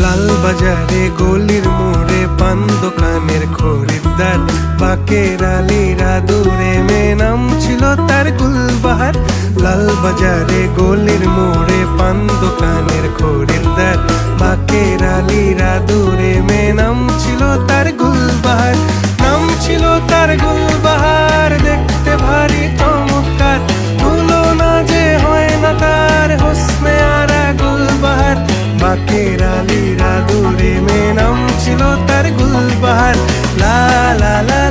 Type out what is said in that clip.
লাল বাজারে গলির মোড়ে পান দোকানের খরিদ্দার, বাকের আলীরা দূরে মেয়ে নাম ছিল তার গুলবাহার। লাল বাজারে গলির মোড়ে পান দোকানের খরিদ্দার, বাকের আলীরা দূরে মেয়ে নাম ছিল তার গুলবাহার। নাম ছিল তার গুলবাহার, দেখতে ভারী চমৎকার, তুলনা যে হয় না তার হোসনে আরা গুলবাহার। বাকের আলীরা দূরে মেয়ে নাম ছিল তার গুলবাহার। লা লা লা